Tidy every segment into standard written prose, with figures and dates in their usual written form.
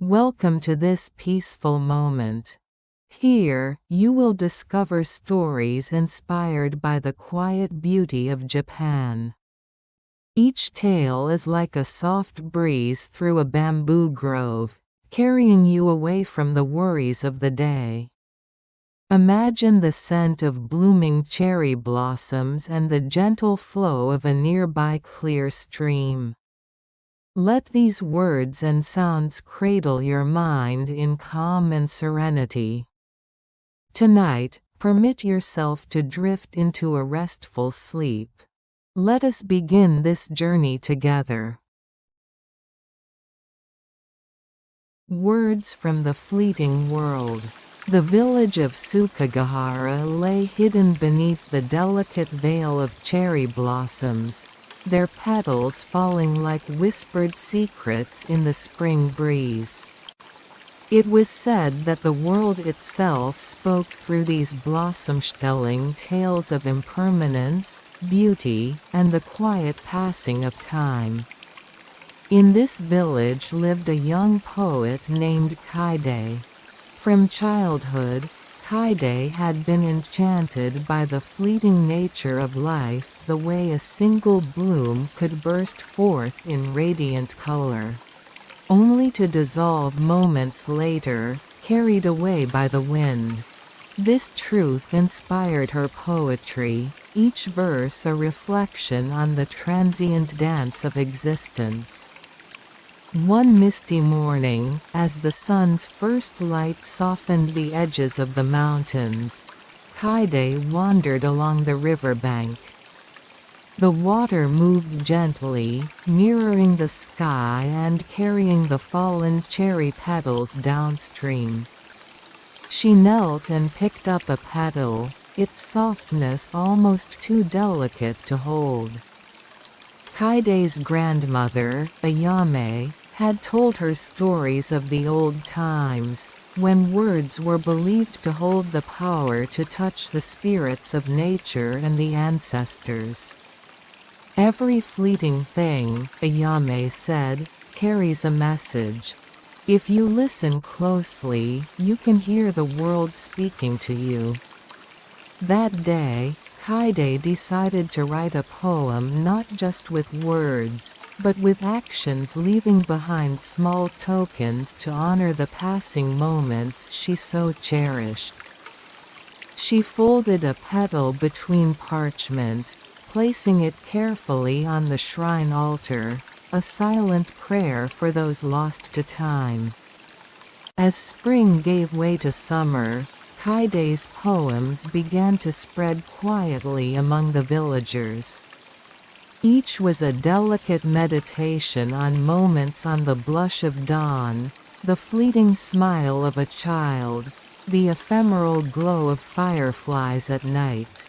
Welcome to this peaceful moment. Here, you will discover stories inspired by the quiet beauty of Japan. Each tale is like a soft breeze through a bamboo grove, carrying you away from the worries of the day. Imagine the scent of blooming cherry blossoms and the gentle flow of a nearby clear stream. Let these words and sounds cradle your mind in calm and serenity. Tonight, permit yourself to drift into a restful sleep. Let us begin this journey together. Words from the fleeting world. The village of Sukagahara lay hidden beneath the delicate veil of cherry blossoms, their petals falling like whispered secrets in the spring breeze. It was said that the world itself spoke through these blossom-telling tales of impermanence, beauty, and the quiet passing of time. In this village lived a young poet named Kaide. From childhood, Kaide had been enchanted by the fleeting nature of life, the way a single bloom could burst forth in radiant color, only to dissolve moments later, carried away by the wind. This truth inspired her poetry, each verse a reflection on the transient dance of existence. One misty morning, as the sun's first light softened the edges of the mountains, Kaide wandered along the riverbank. The water moved gently, mirroring the sky and carrying the fallen cherry petals downstream. She knelt and picked up a petal, its softness almost too delicate to hold. Kaide's grandmother, Ayame, had told her stories of the old times, when words were believed to hold the power to touch the spirits of nature and the ancestors. Every fleeting thing, Ayame said, carries a message. If you listen closely, you can hear the world speaking to you. That day, Kaide decided to write a poem not just with words, but with actions, leaving behind small tokens to honor the passing moments she so cherished. She folded a petal between parchment, placing it carefully on the shrine altar, a silent prayer for those lost to time. As spring gave way to summer, Kaide's poems began to spread quietly among the villagers. Each was a delicate meditation on moments on the blush of dawn, the fleeting smile of a child, the ephemeral glow of fireflies at night.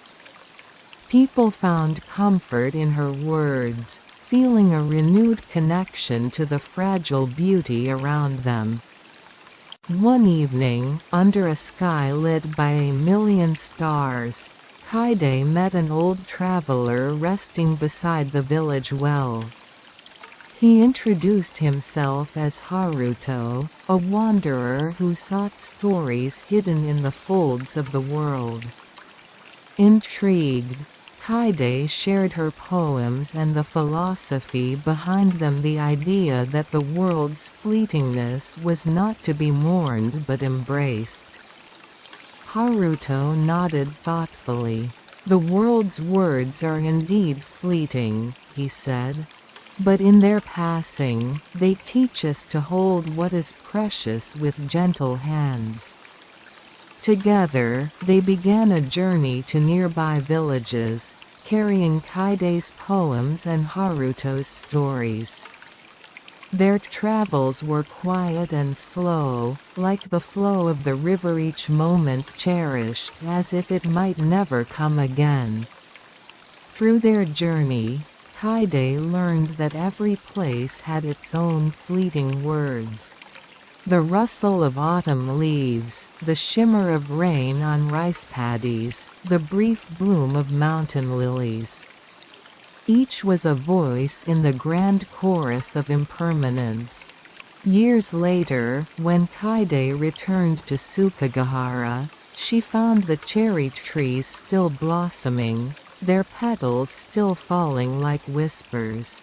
People found comfort in her words, feeling a renewed connection to the fragile beauty around them. One evening, under a sky lit by a million stars, Kaide met an old traveler resting beside the village well. He introduced himself as Haruto, a wanderer who sought stories hidden in the folds of the world. Intrigued, Kaide shared her poems and the philosophy behind them, the idea that the world's fleetingness was not to be mourned but embraced. Haruto nodded thoughtfully. "The world's words are indeed fleeting," he said. "But in their passing, they teach us to hold what is precious with gentle hands." Together, they began a journey to nearby villages, carrying Kaide's poems and Haruto's stories. Their travels were quiet and slow, like the flow of the river, each moment cherished as if it might never come again. Through their journey, Kaide learned that every place had its own fleeting words. The rustle of autumn leaves, the shimmer of rain on rice paddies, the brief bloom of mountain lilies. Each was a voice in the grand chorus of impermanence. Years later, when Kaide returned to Sukagahara, she found the cherry trees still blossoming, their petals still falling like whispers.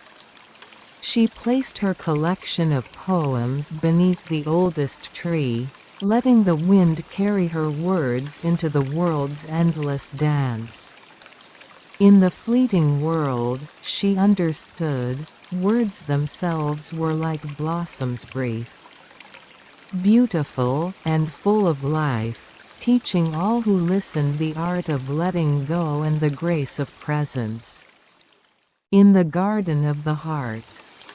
She placed her collection of poems beneath the oldest tree, letting the wind carry her words into the world's endless dance. In the fleeting world, she understood, words themselves were like blossoms brief, beautiful, and full of life, teaching all who listened the art of letting go and the grace of presence. In the garden of the heart.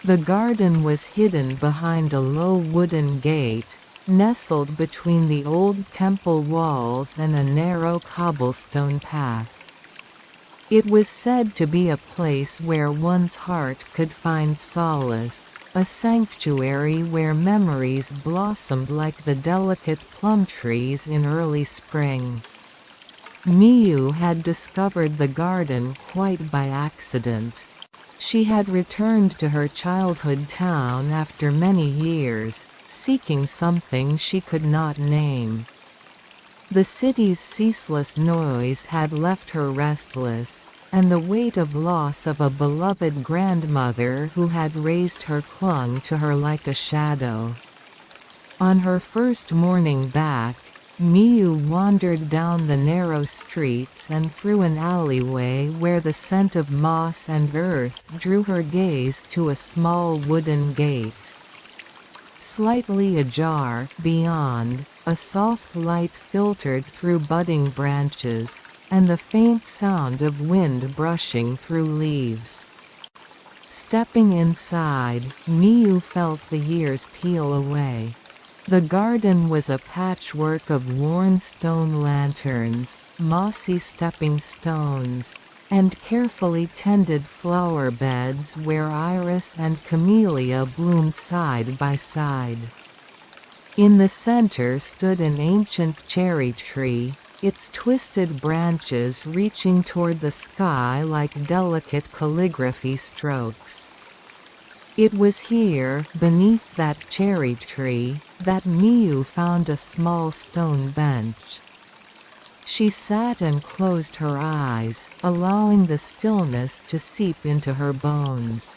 The garden was hidden behind a low wooden gate, nestled between the old temple walls and a narrow cobblestone path. It was said to be a place where one's heart could find solace, a sanctuary where memories blossomed like the delicate plum trees in early spring. Miyu had discovered the garden quite by accident. She had returned to her childhood town after many years, seeking something she could not name. The city's ceaseless noise had left her restless, and the weight of loss of a beloved grandmother who had raised her clung to her like a shadow. On her first morning back, Miyu wandered down the narrow streets and through an alleyway where the scent of moss and earth drew her gaze to a small wooden gate. Slightly ajar, beyond, a soft light filtered through budding branches, and the faint sound of wind brushing through leaves. Stepping inside, Miyu felt the years peel away. The garden was a patchwork of worn stone lanterns, mossy stepping stones, and carefully tended flower beds where iris and camellia bloomed side by side. In the center stood an ancient cherry tree, its twisted branches reaching toward the sky like delicate calligraphy strokes. It was here, beneath that cherry tree, that Miyu found a small stone bench. She sat and closed her eyes, allowing the stillness to seep into her bones.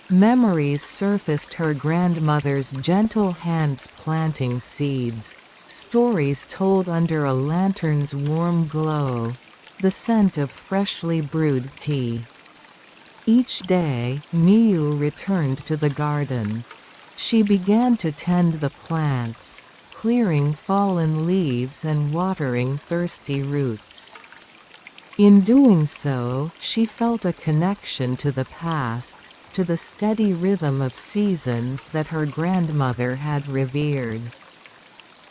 Memories surfaced, her grandmother's gentle hands planting seeds, stories told under a lantern's warm glow, the scent of freshly brewed tea. Each day, Miyu returned to the garden. She began to tend the plants, clearing fallen leaves and watering thirsty roots. In doing so, she felt a connection to the past, to the steady rhythm of seasons that her grandmother had revered.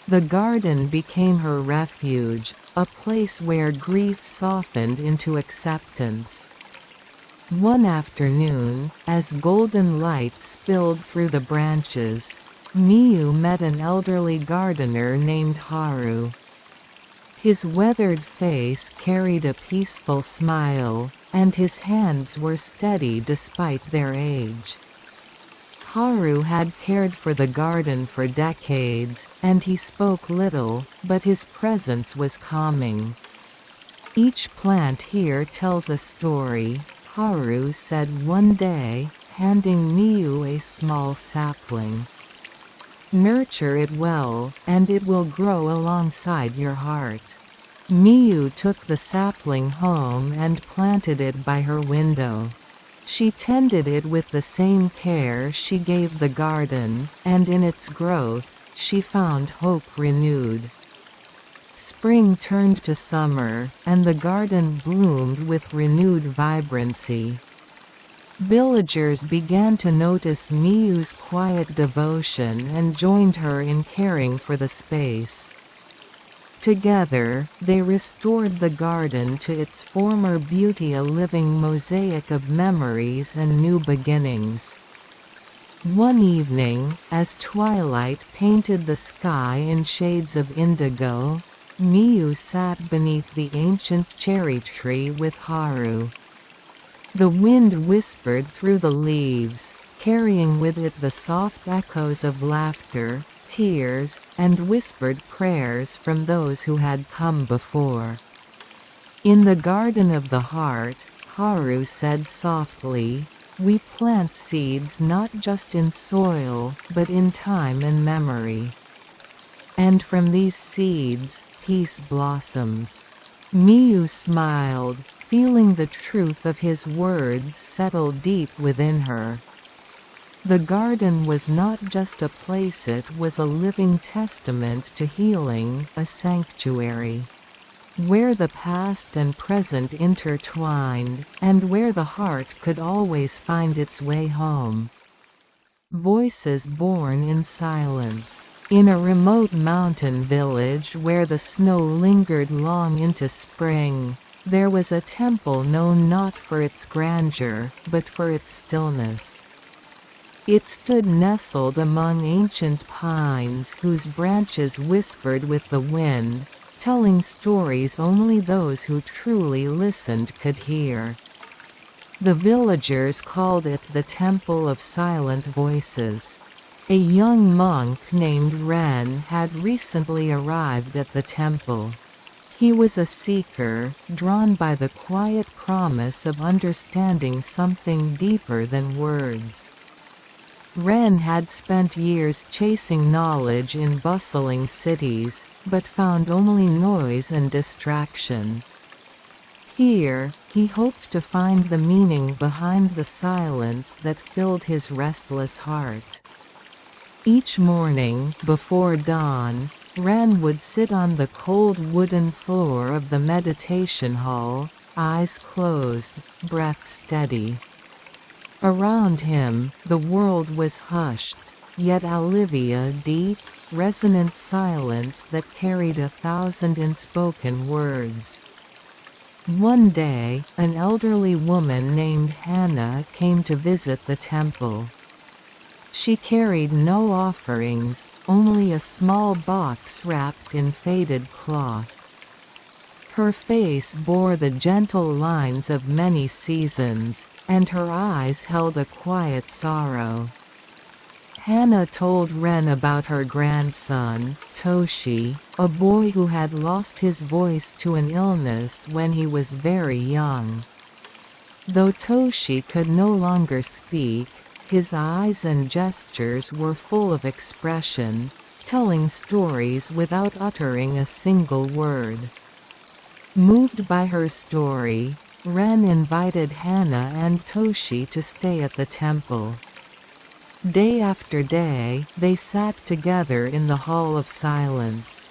The garden became her refuge, a place where grief softened into acceptance. One afternoon, as golden light spilled through the branches, Miyu met an elderly gardener named Haru. His weathered face carried a peaceful smile, and his hands were steady despite their age. Haru had cared for the garden for decades, and he spoke little, but his presence was calming. "Each plant here tells a story," Haru said one day, handing Miyu a small sapling. "Nurture it well, and it will grow alongside your heart." Miyu took the sapling home and planted it by her window. She tended it with the same care she gave the garden, and in its growth, she found hope renewed. Spring turned to summer, and the garden bloomed with renewed vibrancy. Villagers began to notice Miyu's quiet devotion and joined her in caring for the space. Together, they restored the garden to its former beauty, a living mosaic of memories and new beginnings. One evening, as twilight painted the sky in shades of indigo, Miyu sat beneath the ancient cherry tree with Haru. The wind whispered through the leaves, carrying with it the soft echoes of laughter, tears, and whispered prayers from those who had come before. In the garden of the heart, Haru said softly, "We plant seeds not just in soil, but in time and memory. And from these seeds, peace blossoms." Miyu smiled, feeling the truth of his words settle deep within her. The garden was not just a place, it was a living testament to healing, a sanctuary, where the past and present intertwined, and where the heart could always find its way home. Voices born in silence. In a remote mountain village where the snow lingered long into spring, there was a temple known not for its grandeur, but for its stillness. It stood nestled among ancient pines whose branches whispered with the wind, telling stories only those who truly listened could hear. The villagers called it the Temple of Silent Voices. A young monk named Ren had recently arrived at the temple. He was a seeker, drawn by the quiet promise of understanding something deeper than words. Ren had spent years chasing knowledge in bustling cities, but found only noise and distraction. Here, he hoped to find the meaning behind the silence that filled his restless heart. Each morning, before dawn, Ren would sit on the cold wooden floor of the meditation hall, eyes closed, breath steady. Around him, the world was hushed, yet Olivia deep, resonant silence that carried 1,000 unspoken words. One day, an elderly woman named Hannah came to visit the temple. She carried no offerings, only a small box wrapped in faded cloth. Her face bore the gentle lines of many seasons, and her eyes held a quiet sorrow. Hannah told Ren about her grandson, Toshi, a boy who had lost his voice to an illness when he was very young. Though Toshi could no longer speak, his eyes and gestures were full of expression, telling stories without uttering a single word. Moved by her story, Ren invited Hannah and Toshi to stay at the temple. Day after day, they sat together in the Hall of Silence.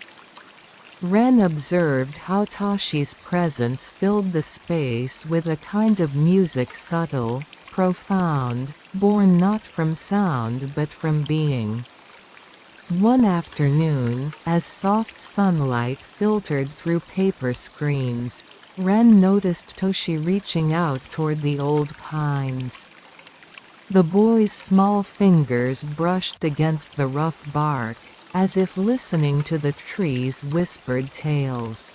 Ren observed how Toshi's presence filled the space with a kind of music subtle, profound, born not from sound but from being. One afternoon, as soft sunlight filtered through paper screens, Ren noticed Toshi reaching out toward the old pines. The boy's small fingers brushed against the rough bark, as if listening to the tree's whispered tales.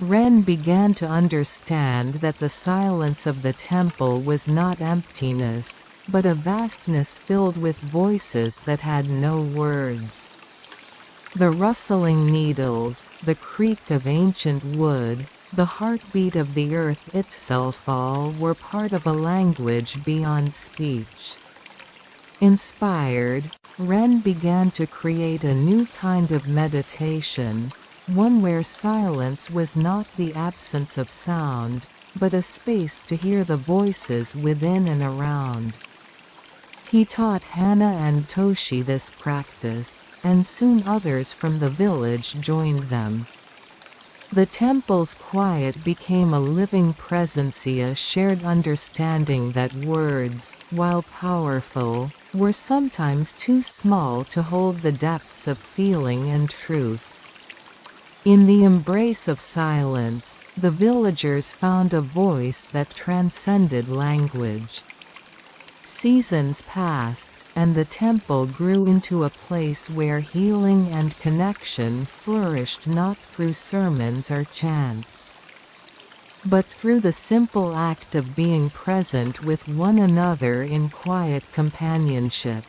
Ren began to understand that the silence of the temple was not emptiness, but a vastness filled with voices that had no words. The rustling needles, the creak of ancient wood, the heartbeat of the earth itself, all were part of a language beyond speech. Inspired, Ren began to create a new kind of meditation, one where silence was not the absence of sound, but a space to hear the voices within and around. He taught Hannah and Toshi this practice, and soon others from the village joined them. The temple's quiet became a living presence, a shared understanding that words, while powerful, were sometimes too small to hold the depths of feeling and truth. In the embrace of silence, the villagers found a voice that transcended language. Seasons passed, and the temple grew into a place where healing and connection flourished not through sermons or chants. but through the simple act of being present with one another in quiet companionship.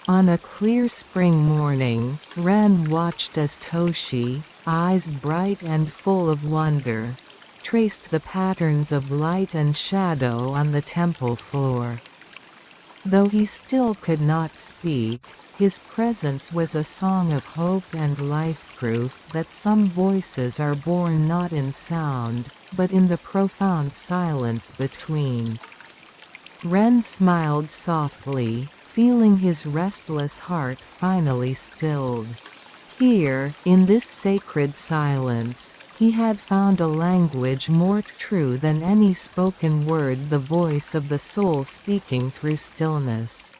On a clear spring morning, Ren watched as Toshi, eyes bright and full of wonder, traced the patterns of light and shadow on the temple floor. Though he still could not speak, his presence was a song of hope and life, proof that some voices are born not in sound, but in the profound silence between. Ren smiled softly, feeling his restless heart finally stilled. Here, in this sacred silence, he had found a language more true than any spoken word, the voice of the soul speaking through stillness.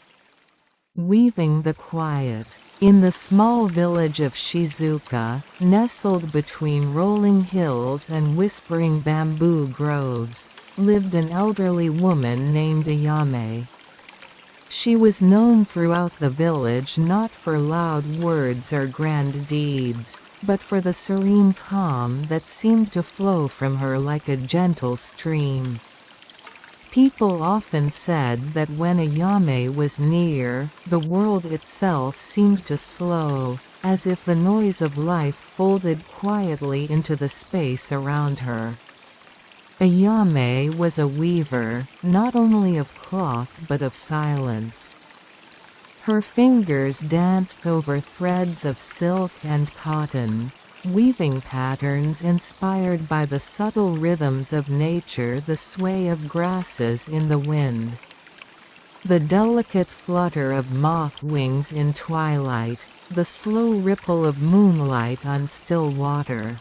Weaving the quiet. In the small village of Shizuka, nestled between rolling hills and whispering bamboo groves, lived an elderly woman named Ayame. She was known throughout the village not for loud words or grand deeds, but for the serene calm that seemed to flow from her like a gentle stream. People often said that when Ayame was near, the world itself seemed to slow, as if the noise of life folded quietly into the space around her. Ayame was a weaver, not only of cloth but of silence. Her fingers danced over threads of silk and cotton, weaving patterns inspired by the subtle rhythms of nature, the sway of grasses in the wind, the delicate flutter of moth wings in twilight, the slow ripple of moonlight on still water.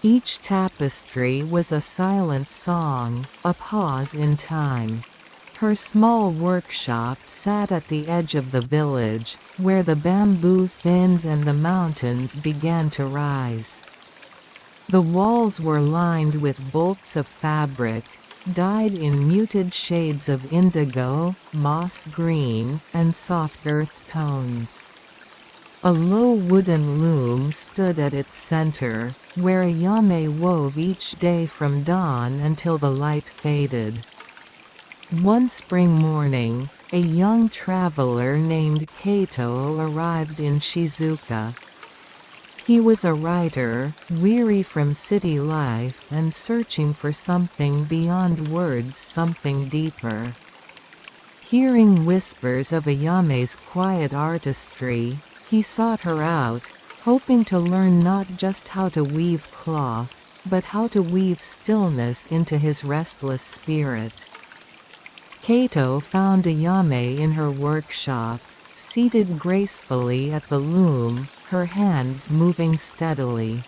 Each tapestry was a silent song, a pause in time. Her small workshop sat at the edge of the village, where the bamboo thinned and the mountains began to rise. The walls were lined with bolts of fabric, dyed in muted shades of indigo, moss green, and soft earth tones. A low wooden loom stood at its center, where Ayame wove each day from dawn until the light faded. One spring morning, a young traveler named Kato arrived in Shizuka. He was a writer, weary from city life and searching for something beyond words, something deeper. Hearing whispers of Ayame's quiet artistry, he sought her out, hoping to learn not just how to weave cloth, but how to weave stillness into his restless spirit. Kato found Ayame in her workshop, seated gracefully at the loom, her hands moving steadily.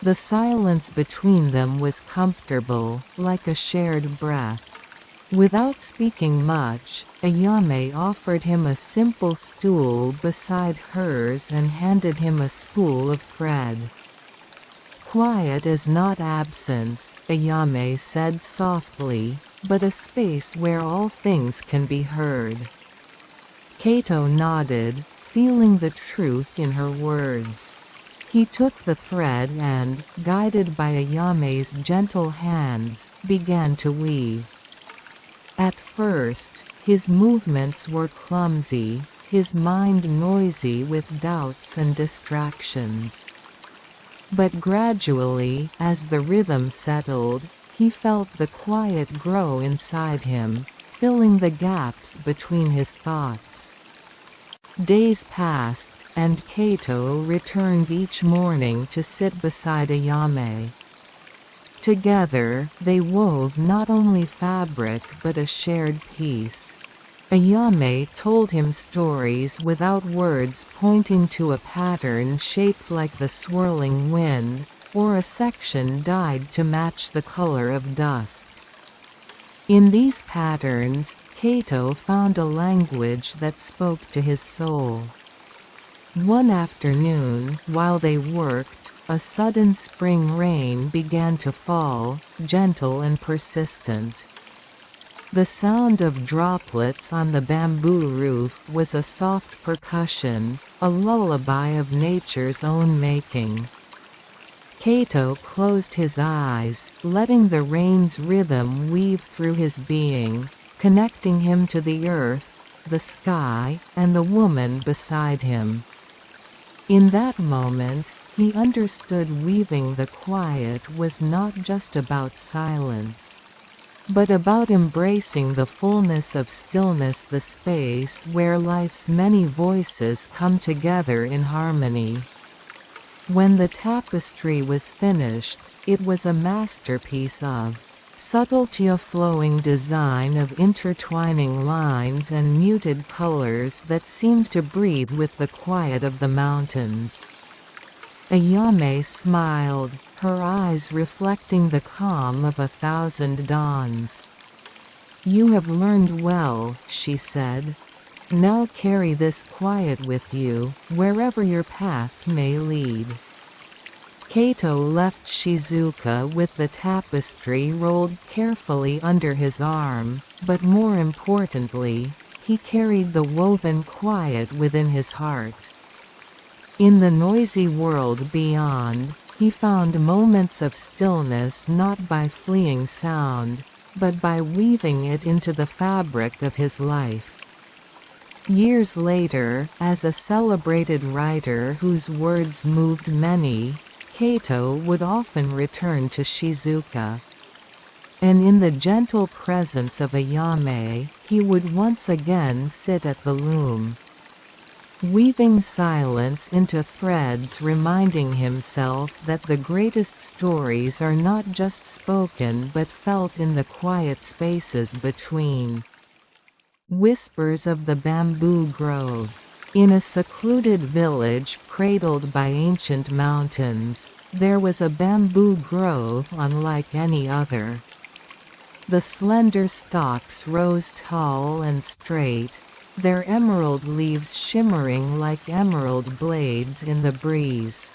The silence between them was comfortable, like a shared breath. Without speaking much, Ayame offered him a simple stool beside hers and handed him a spool of thread. "Quiet is not absence," Ayame said softly, "but a space where all things can be heard." Kato nodded, feeling the truth in her words. He took the thread and, guided by Ayame's gentle hands, began to weave. At first, his movements were clumsy, his mind noisy with doubts and distractions. But gradually, as the rhythm settled, he felt the quiet grow inside him, filling the gaps between his thoughts. Days passed, and Kato returned each morning to sit beside Ayame. Together, they wove not only fabric but a shared piece. Ayame told him stories without words, pointing to a pattern shaped like the swirling wind, or a section dyed to match the color of dusk. In these patterns, Kato found a language that spoke to his soul. One afternoon, while they worked, a sudden spring rain began to fall, gentle and persistent. The sound of droplets on the bamboo roof was a soft percussion, a lullaby of nature's own making. Kato closed his eyes, letting the rain's rhythm weave through his being, connecting him to the earth, the sky, and the woman beside him. In that moment, he understood weaving the quiet was not just about silence, but about embracing the fullness of stillness, the space where life's many voices come together in harmony. When the tapestry was finished, it was a masterpiece of subtlety, a flowing design of intertwining lines and muted colors that seemed to breathe with the quiet of the mountains. Ayame smiled, her eyes reflecting the calm of 1,000 dawns. "You have learned well," she said. "Now carry this quiet with you, wherever your path may lead." Kato left Shizuka with the tapestry rolled carefully under his arm, but more importantly, he carried the woven quiet within his heart. In the noisy world beyond, he found moments of stillness not by fleeing sound, but by weaving it into the fabric of his life. Years later, as a celebrated writer whose words moved many, Kato would often return to Shizuka. And in the gentle presence of Ayame, he would once again sit at the loom, weaving silence into threads, reminding himself that the greatest stories are not just spoken but felt in the quiet spaces between. Whispers of the Bamboo Grove. In a secluded village cradled by ancient mountains, there was a bamboo grove unlike any other. The slender stalks rose tall and straight, their emerald leaves shimmering like emerald blades in the breeze.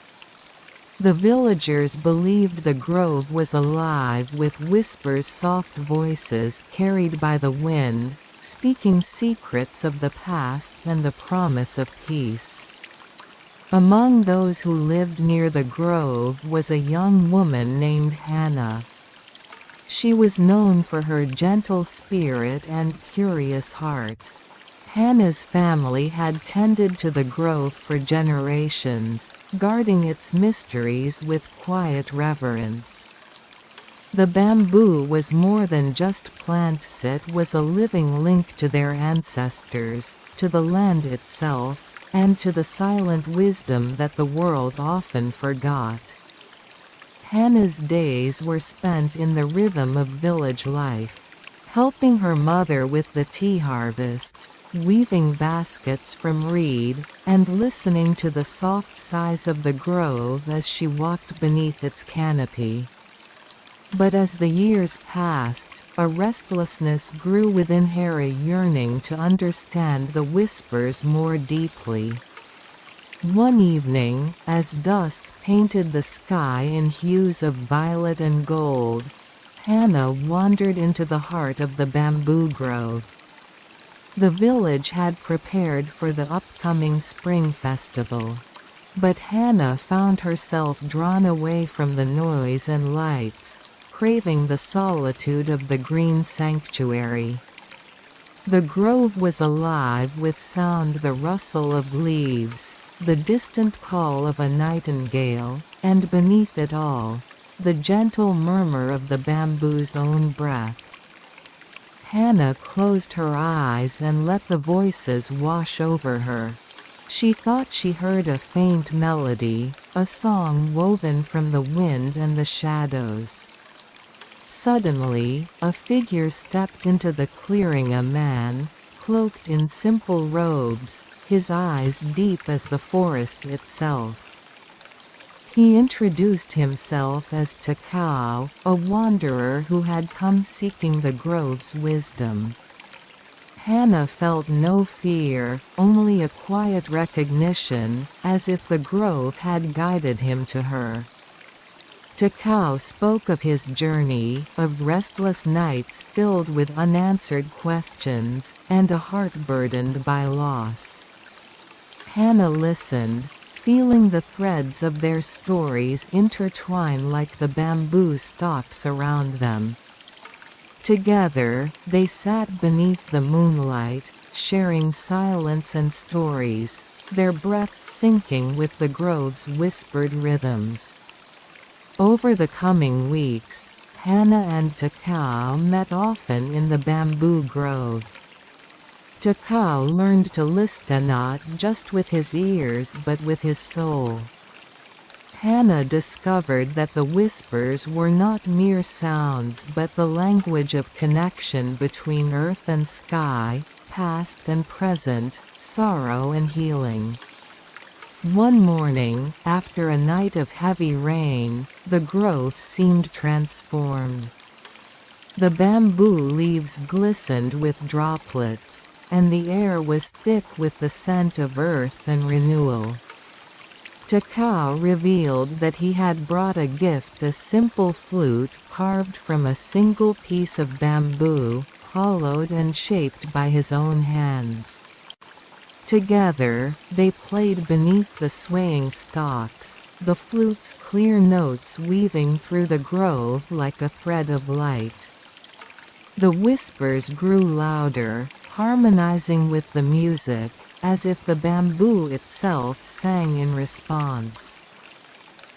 The villagers believed the grove was alive with whispers, soft voices carried by the wind, speaking secrets of the past and the promise of peace. Among those who lived near the grove was a young woman named Hannah. She was known for her gentle spirit and curious heart. Hannah's family had tended to the grove for generations, guarding its mysteries with quiet reverence. The bamboo was more than just plants, it was a living link to their ancestors, to the land itself, and to the silent wisdom that the world often forgot. Hannah's days were spent in the rhythm of village life, helping her mother with the tea harvest, weaving baskets from reed, and listening to the soft sighs of the grove as she walked beneath its canopy. But as the years passed, a restlessness grew within her, a yearning to understand the whispers more deeply. One evening, as dusk painted the sky in hues of violet and gold, Hannah wandered into the heart of the bamboo grove. The village had prepared for the upcoming spring festival. But Hannah found herself drawn away from the noise and lights, craving the solitude of the green sanctuary. The grove was alive with sound, the rustle of leaves, the distant call of a nightingale, and beneath it all, the gentle murmur of the bamboo's own breath. Hannah closed her eyes and let the voices wash over her. She thought she heard a faint melody, a song woven from the wind and the shadows. Suddenly, a figure stepped into the clearing, a man, cloaked in simple robes, his eyes deep as the forest itself. He introduced himself as Takao, a wanderer who had come seeking the grove's wisdom. Hannah felt no fear, only a quiet recognition, as if the grove had guided him to her. Takao spoke of his journey, of restless nights filled with unanswered questions, and a heart burdened by loss. Hannah listened, feeling the threads of their stories intertwine like the bamboo stalks around them. Together, they sat beneath the moonlight, sharing silence and stories, their breaths syncing with the grove's whispered rhythms. Over the coming weeks, Hannah and Takao met often in the bamboo grove. Takao learned to listen not just with his ears but with his soul. Hannah discovered that the whispers were not mere sounds but the language of connection between earth and sky, past and present, sorrow and healing. One morning, after a night of heavy rain, the grove seemed transformed. The bamboo leaves glistened with droplets, and the air was thick with the scent of earth and renewal. Takao revealed that he had brought a gift, a simple flute carved from a single piece of bamboo, hollowed and shaped by his own hands. Together, they played beneath the swaying stalks, the flute's clear notes weaving through the grove like a thread of light. The whispers grew louder, harmonizing with the music, as if the bamboo itself sang in response.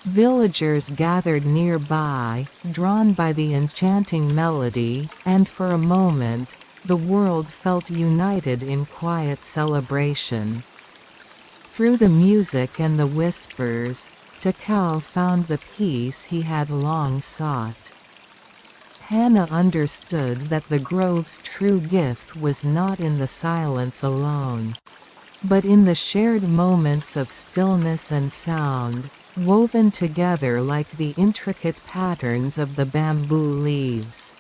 Villagers gathered nearby, drawn by the enchanting melody, and for a moment, the world felt united in quiet celebration. Through the music and the whispers, Takao found the peace he had long sought. Hannah understood that the grove's true gift was not in the silence alone, but in the shared moments of stillness and sound, woven together like the intricate patterns of the bamboo leaves.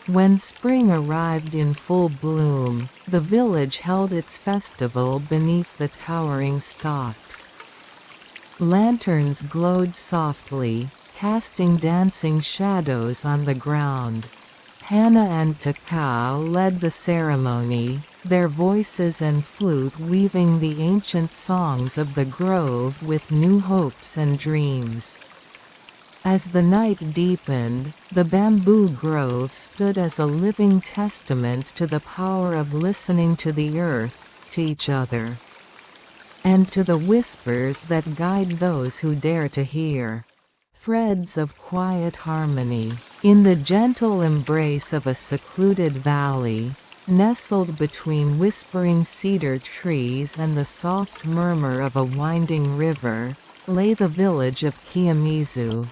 When spring arrived in full bloom, the village held its festival beneath the towering stalks. Lanterns glowed softly, casting dancing shadows on the ground. Hannah and Takao led the ceremony, their voices and flute weaving the ancient songs of the grove with new hopes and dreams. As the night deepened, the bamboo grove stood as a living testament to the power of listening to the earth, to each other, and to the whispers that guide those who dare to hear. Threads of quiet harmony. In the gentle embrace of a secluded valley, nestled between whispering cedar trees and the soft murmur of a winding river, lay the village of Kiyomizu.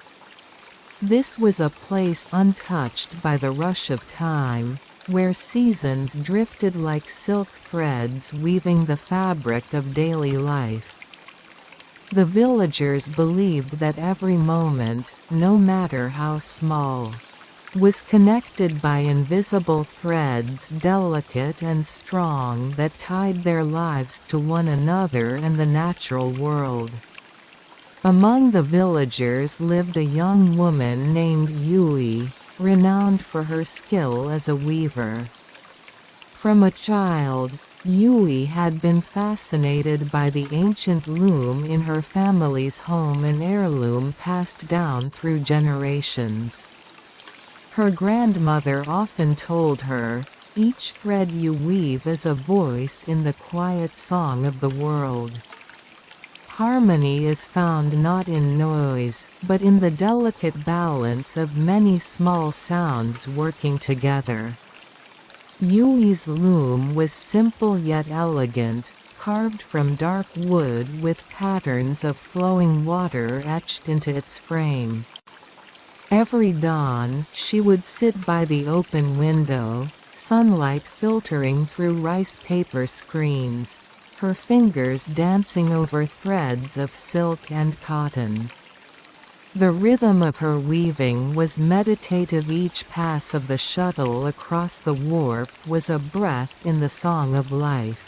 This was a place untouched by the rush of time, where seasons drifted like silk threads weaving the fabric of daily life. The villagers believed that every moment, no matter how small, was connected by invisible threads delicate and strong that tied their lives to one another and the natural world. Among the villagers lived a young woman named Yui, renowned for her skill as a weaver. From a child, Yui had been fascinated by the ancient loom in her family's home, an heirloom passed down through generations. Her grandmother often told her, "Each thread you weave is a voice in the quiet song of the world." Harmony is found not in noise, but in the delicate balance of many small sounds working together. Yui's loom was simple yet elegant, carved from dark wood with patterns of flowing water etched into its frame. Every dawn, she would sit by the open window, sunlight filtering through rice paper screens, her fingers dancing over threads of silk and cotton. The rhythm of her weaving was meditative. Each pass of the shuttle across the warp was a breath in the song of life.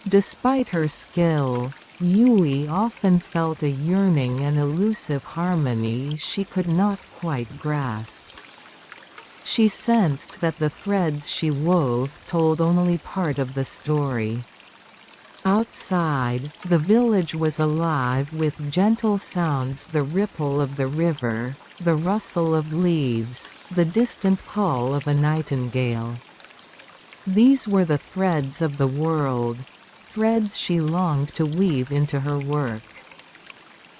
Despite her skill, Yui often felt a yearning and elusive harmony she could not quite grasp. She sensed that the threads she wove told only part of the story. Outside, the village was alive with gentle sounds: the ripple of the river, the rustle of leaves, the distant call of a nightingale. These were the threads of the world, threads she longed to weave into her work.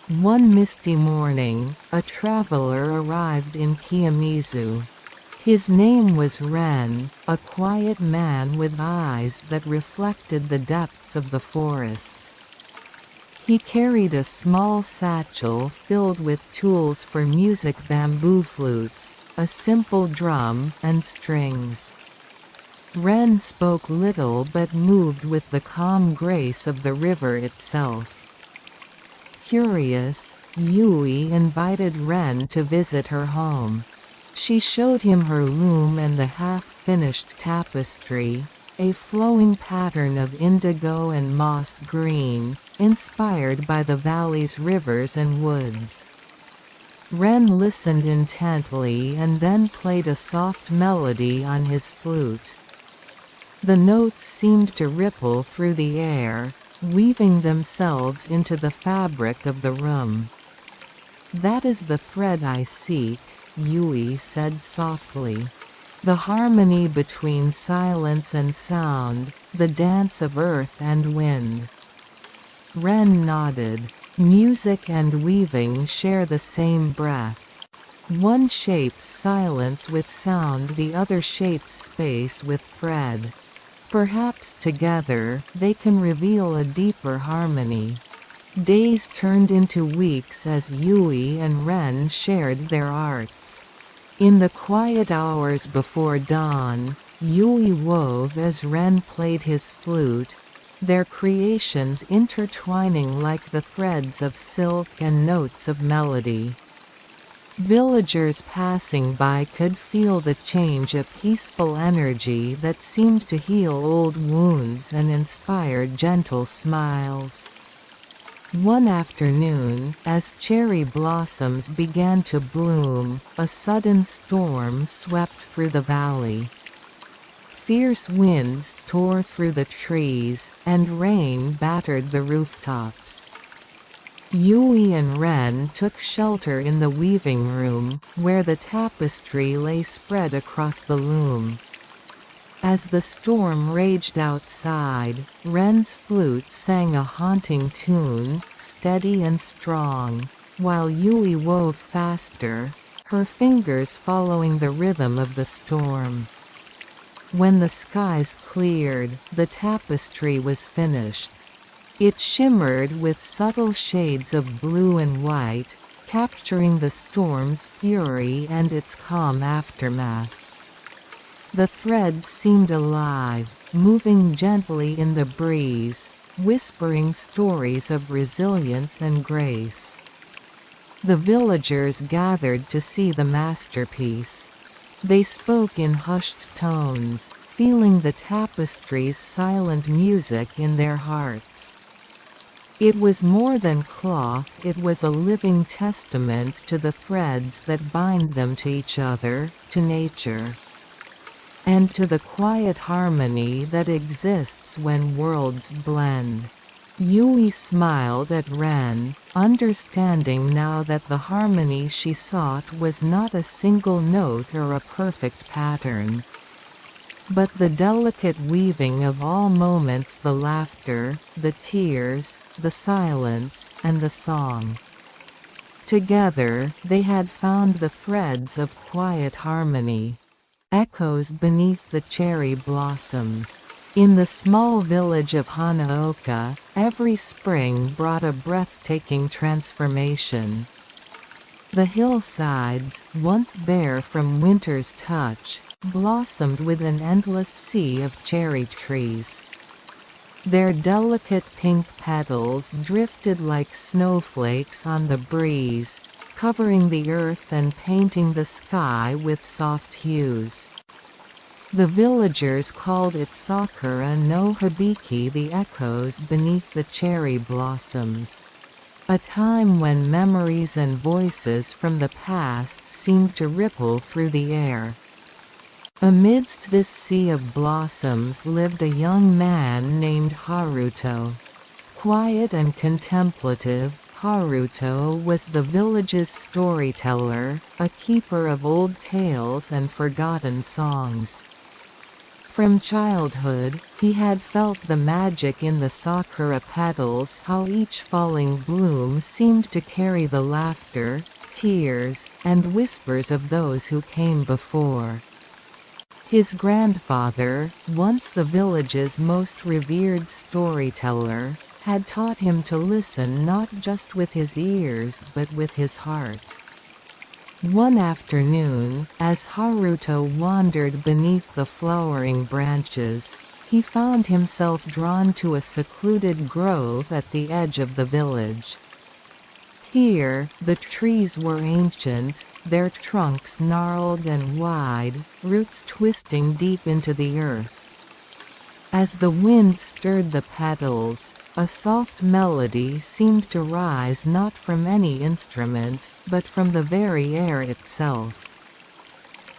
One misty morning, a traveler arrived in Kiyomizu. His name was Ren, a quiet man with eyes that reflected the depths of the forest. He carried a small satchel filled with tools for music: bamboo flutes, a simple drum, and strings. Ren spoke little but moved with the calm grace of the river itself. Curious, Yui invited Ren to visit her home. She showed him her loom and the half-finished tapestry, a flowing pattern of indigo and moss green, inspired by the valley's rivers and woods. Ren listened intently and then played a soft melody on his flute. The notes seemed to ripple through the air, weaving themselves into the fabric of the room. "That is the thread I seek," Yui said softly. "The harmony between silence and sound, the dance of earth and wind." Ren nodded. Music and weaving share the same breath. One shapes silence with sound, the other shapes space with thread. Perhaps together, they can reveal a deeper harmony. Days turned into weeks as Yui and Ren shared their arts. In the quiet hours before dawn, Yui wove as Ren played his flute, their creations intertwining like the threads of silk and notes of melody. Villagers passing by could feel the change: a peaceful energy that seemed to heal old wounds and inspire gentle smiles. One afternoon, as cherry blossoms began to bloom, a sudden storm swept through the valley. Fierce winds tore through the trees, and rain battered the rooftops. Yui and Ren took shelter in the weaving room, where the tapestry lay spread across the loom. As the storm raged outside, Ren's flute sang a haunting tune, steady and strong, while Yui wove faster, her fingers following the rhythm of the storm. When the skies cleared, the tapestry was finished. It shimmered with subtle shades of blue and white, capturing the storm's fury and its calm aftermath. The threads seemed alive, moving gently in the breeze, whispering stories of resilience and grace. The villagers gathered to see the masterpiece. They spoke in hushed tones, feeling the tapestry's silent music in their hearts. It was more than cloth: it was a living testament to the threads that bind them to each other, to nature, and to the quiet harmony that exists when worlds blend. Yui smiled at Ren, understanding now that the harmony she sought was not a single note or a perfect pattern, but the delicate weaving of all moments: the laughter, the tears, the silence, and the song. Together, they had found the threads of quiet harmony. Echoes beneath the cherry blossoms. In the small village of Hanaoka, every spring brought a breathtaking transformation. The hillsides, once bare from winter's touch, blossomed with an endless sea of cherry trees. Their delicate pink petals drifted like snowflakes on the breeze, covering the earth and painting the sky with soft hues. The villagers called it Sakura no Hibiki, the echoes beneath the cherry blossoms. A time when memories and voices from the past seemed to ripple through the air. Amidst this sea of blossoms lived a young man named Haruto. Quiet and contemplative, Haruto was the village's storyteller, a keeper of old tales and forgotten songs. From childhood, he had felt the magic in the sakura petals, how each falling bloom seemed to carry the laughter, tears, and whispers of those who came before. His grandfather, once the village's most revered storyteller, had taught him to listen not just with his ears but with his heart. One afternoon, as Haruto wandered beneath the flowering branches, he found himself drawn to a secluded grove at the edge of the village. Here, the trees were ancient, their trunks gnarled and wide, roots twisting deep into the earth. As the wind stirred the petals, a soft melody seemed to rise not from any instrument, but from the very air itself.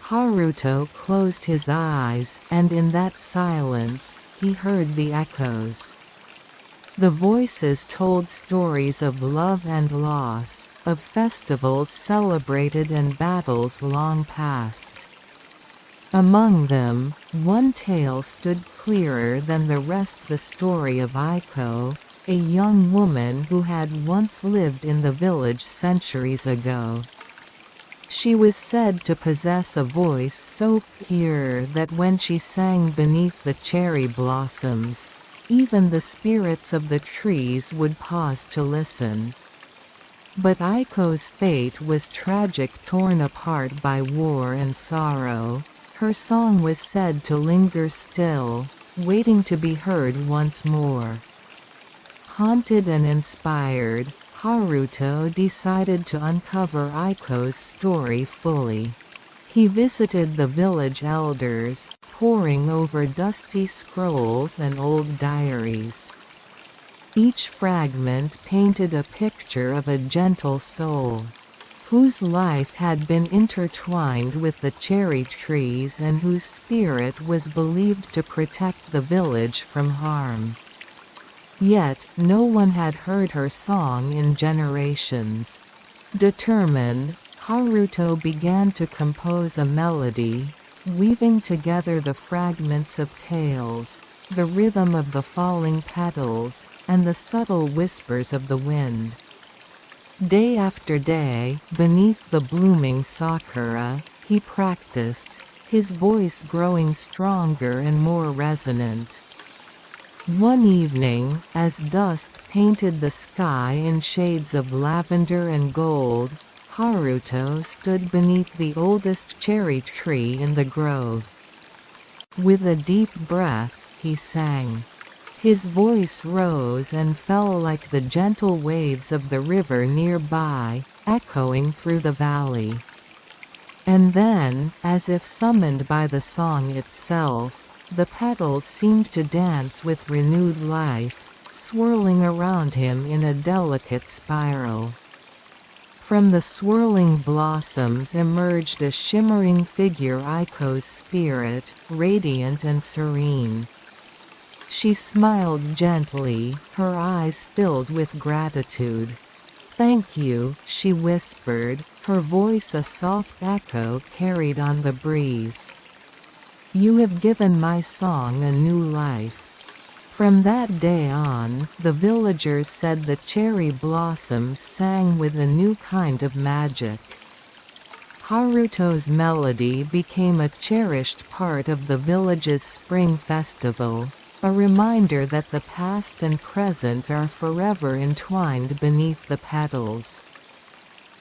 Haruto closed his eyes, and in that silence, he heard the echoes. The voices told stories of love and loss, of festivals celebrated and battles long past. Among them, one tale stood clearer than the rest, the story of Aiko, a young woman who had once lived in the village centuries ago. She was said to possess a voice so pure that when she sang beneath the cherry blossoms, even the spirits of the trees would pause to listen. But Aiko's fate was tragic, torn apart by war and sorrow. Her song was said to linger still, waiting to be heard once more. Haunted and inspired, Haruto decided to uncover Aiko's story fully. He visited the village elders, poring over dusty scrolls and old diaries. Each fragment painted a picture of a gentle soul, whose life had been intertwined with the cherry trees and whose spirit was believed to protect the village from harm. Yet, no one had heard her song in generations. Determined, Haruto began to compose a melody, weaving together the fragments of tales, the rhythm of the falling petals, and the subtle whispers of the wind. Day after day, beneath the blooming sakura, he practiced, his voice growing stronger and more resonant. One evening, as dusk painted the sky in shades of lavender and gold, Haruto stood beneath the oldest cherry tree in the grove. With a deep breath, he sang. His voice rose and fell like the gentle waves of the river nearby, echoing through the valley. And then, as if summoned by the song itself, the petals seemed to dance with renewed life, swirling around him in a delicate spiral. From the swirling blossoms emerged a shimmering figure, Aiko's spirit, radiant and serene. She smiled gently, her eyes filled with gratitude. "Thank you," she whispered, her voice a soft echo carried on the breeze. "You have given my song a new life." From that day on, the villagers said the cherry blossoms sang with a new kind of magic. Haruto's melody became a cherished part of the village's spring festival, a reminder that the past and present are forever entwined beneath the petals.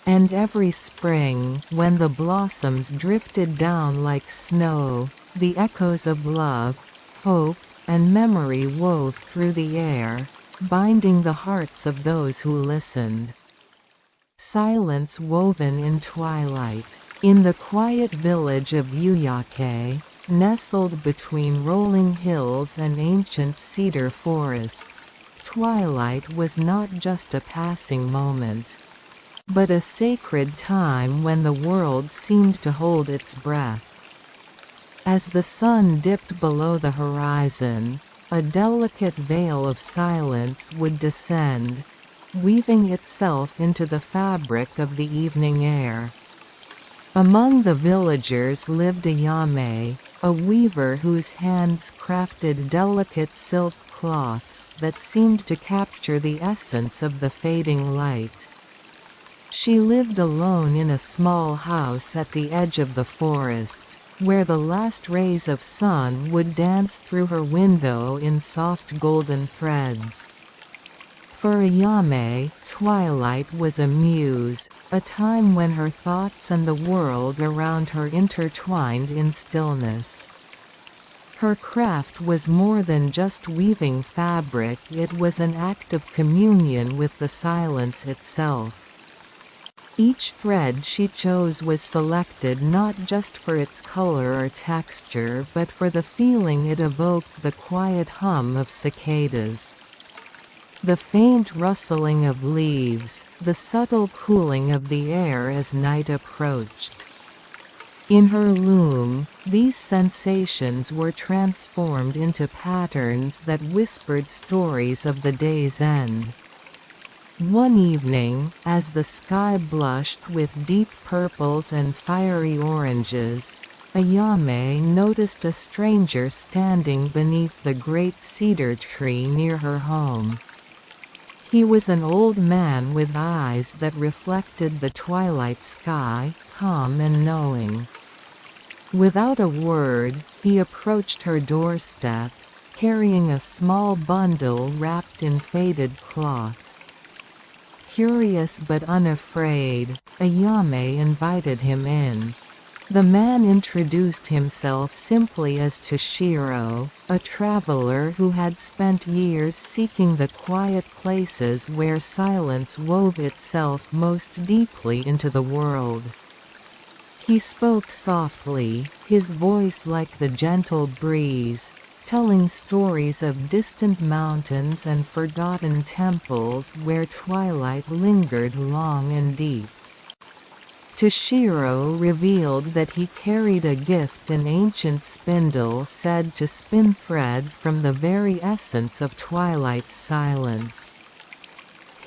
And every spring, when the blossoms drifted down like snow, the echoes of love, hope, and memory wove through the air, binding the hearts of those who listened. Silence woven in twilight. In the quiet village of Uyake, nestled between rolling hills and ancient cedar forests, twilight was not just a passing moment, but a sacred time when the world seemed to hold its breath. As the sun dipped below the horizon, a delicate veil of silence would descend, weaving itself into the fabric of the evening air. Among the villagers lived a yame, a weaver whose hands crafted delicate silk cloths that seemed to capture the essence of the fading light. She lived alone in a small house at the edge of the forest, where the last rays of sun would dance through her window in soft golden threads. For Ayame, twilight was a muse, a time when her thoughts and the world around her intertwined in stillness. Her craft was more than just weaving fabric, it was an act of communion with the silence itself. Each thread she chose was selected not just for its color or texture but for the feeling it evoked, the quiet hum of cicadas, the faint rustling of leaves, the subtle cooling of the air as night approached. In her loom, these sensations were transformed into patterns that whispered stories of the day's end. One evening, as the sky blushed with deep purples and fiery oranges, Ayame noticed a stranger standing beneath the great cedar tree near her home. He was an old man with eyes that reflected the twilight sky, calm and knowing. Without a word, he approached her doorstep, carrying a small bundle wrapped in faded cloth. Curious but unafraid, Ayame invited him in. The man introduced himself simply as Toshiro, a traveler who had spent years seeking the quiet places where silence wove itself most deeply into the world. He spoke softly, his voice like the gentle breeze, telling stories of distant mountains and forgotten temples where twilight lingered long and deep. Toshiro revealed that he carried a gift, an ancient spindle said to spin thread from the very essence of twilight's silence.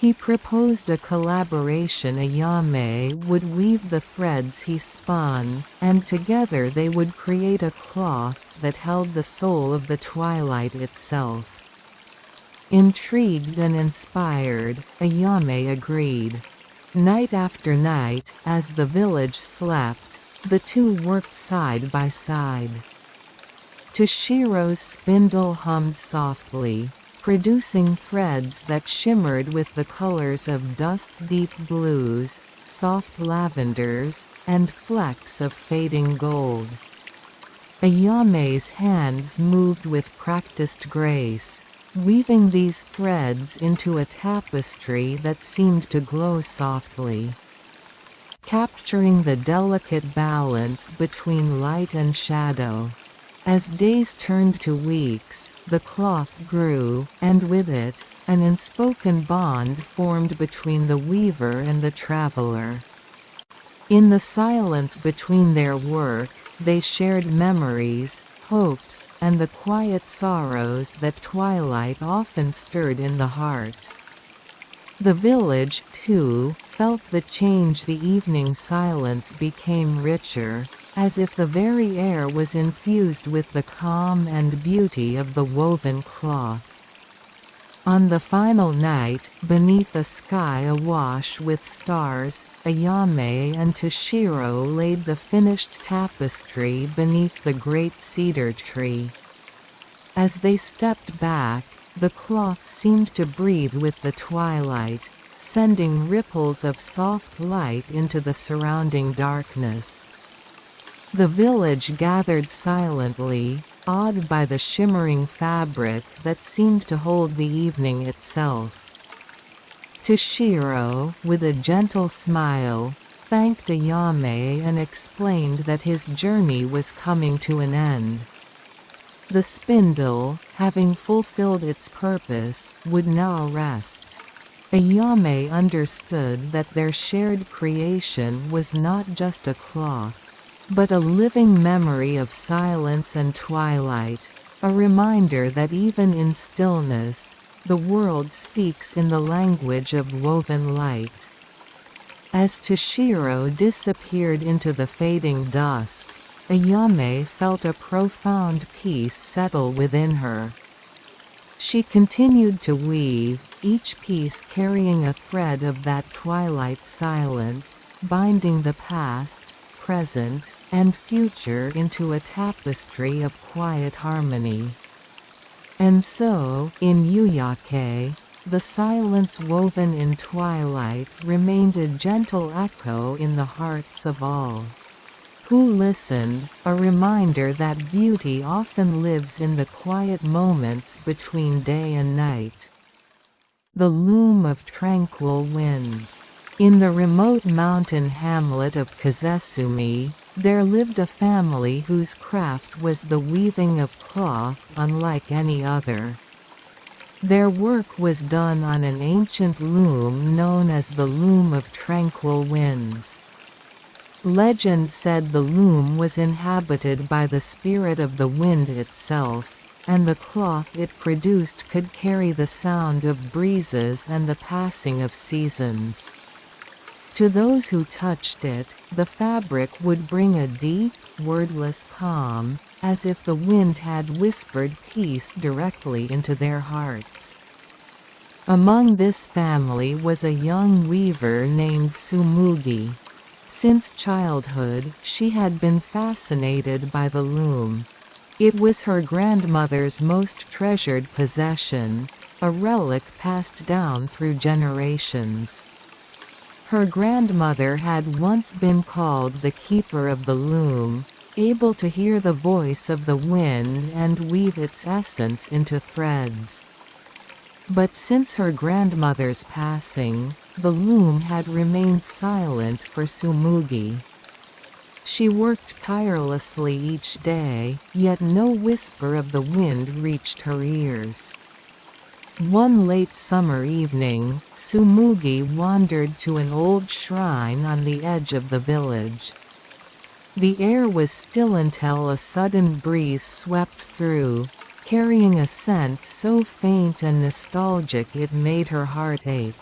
He proposed a collaboration. Ayame would weave the threads he spun, and together they would create a cloth that held the soul of the twilight itself. Intrigued and inspired, Ayame agreed. Night after night, as the village slept, the two worked side by side. Toshiro's spindle hummed softly, producing threads that shimmered with the colors of dusk-deep blues, soft lavenders, and flecks of fading gold. Ayame's hands moved with practiced grace, weaving these threads into a tapestry that seemed to glow softly, capturing the delicate balance between light and shadow. As days turned to weeks, the cloth grew, and with it, an unspoken bond formed between the weaver and the traveler. In the silence between their work, they shared memories, hopes, and the quiet sorrows that twilight often stirred in the heart. The village, too, felt the change. The evening silence became richer, as if the very air was infused with the calm and beauty of the woven cloth. On the final night, beneath a sky awash with stars, Ayame and Toshiro laid the finished tapestry beneath the great cedar tree. As they stepped back, the cloth seemed to breathe with the twilight, sending ripples of soft light into the surrounding darkness. The village gathered silently, awed by the shimmering fabric that seemed to hold the evening itself. Toshiro, with a gentle smile, thanked Ayame and explained that his journey was coming to an end. The spindle, having fulfilled its purpose, would now rest. Ayame understood that their shared creation was not just a cloth, but a living memory of silence and twilight, a reminder that even in stillness, the world speaks in the language of woven light. As Toshiro disappeared into the fading dusk, Ayame felt a profound peace settle within her. She continued to weave, each piece carrying a thread of that twilight silence, binding the past, present, and future into a tapestry of quiet harmony. And so, in Yuyake, the silence woven in twilight remained a gentle echo in the hearts of all who listened, a reminder that beauty often lives in the quiet moments between day and night. The loom of tranquil winds. In the remote mountain hamlet of Kazesumi, there lived a family whose craft was the weaving of cloth unlike any other. Their work was done on an ancient loom known as the Loom of Tranquil Winds. Legend said the loom was inhabited by the spirit of the wind itself, and the cloth it produced could carry the sound of breezes and the passing of seasons. To those who touched it, the fabric would bring a deep, wordless calm, as if the wind had whispered peace directly into their hearts. Among this family was a young weaver named Tsumugi. Since childhood, she had been fascinated by the loom. It was her grandmother's most treasured possession, a relic passed down through generations. Her grandmother had once been called the keeper of the loom, able to hear the voice of the wind and weave its essence into threads. But since her grandmother's passing, the loom had remained silent for Tsumugi. She worked tirelessly each day, yet no whisper of the wind reached her ears. One late summer evening, Tsumugi wandered to an old shrine on the edge of the village. The air was still until a sudden breeze swept through, carrying a scent so faint and nostalgic it made her heart ache.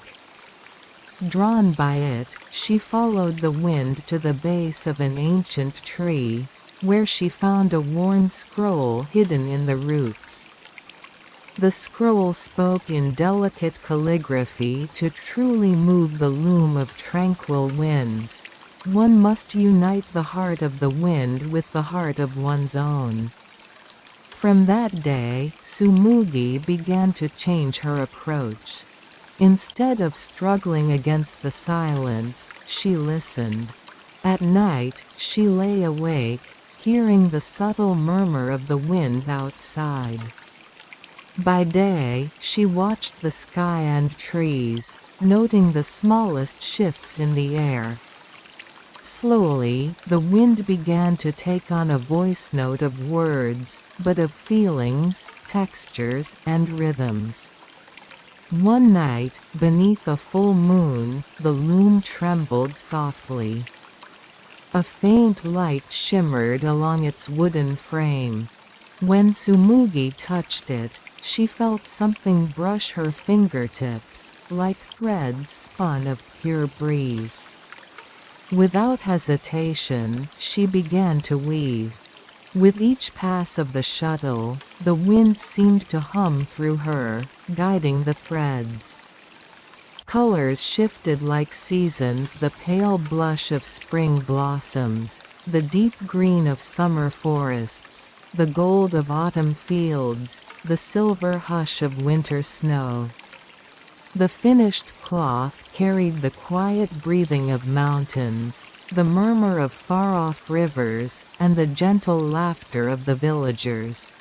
Drawn by it, she followed the wind to the base of an ancient tree, where she found a worn scroll hidden in the roots. The scroll spoke in delicate calligraphy to truly move the loom of tranquil winds. One must unite the heart of the wind with the heart of one's own. From that day, Tsumugi began to change her approach. Instead of struggling against the silence, she listened. At night, she lay awake, hearing the subtle murmur of the wind outside. By day, she watched the sky and trees, noting the smallest shifts in the air. Slowly, the wind began to take on a voice note of words, but of feelings, textures, and rhythms. One night, beneath a full moon, the loom trembled softly. A faint light shimmered along its wooden frame. When Tsumugi touched it, she felt something brush her fingertips, like threads spun of pure breeze. Without hesitation, she began to weave. With each pass of the shuttle, the wind seemed to hum through her, guiding the threads. Colors shifted like seasons: the pale blush of spring blossoms, the deep green of summer forests, the gold of autumn fields, the silver hush of winter snow. The finished cloth carried the quiet breathing of mountains, the murmur of far-off rivers, and the gentle laughter of the villagers.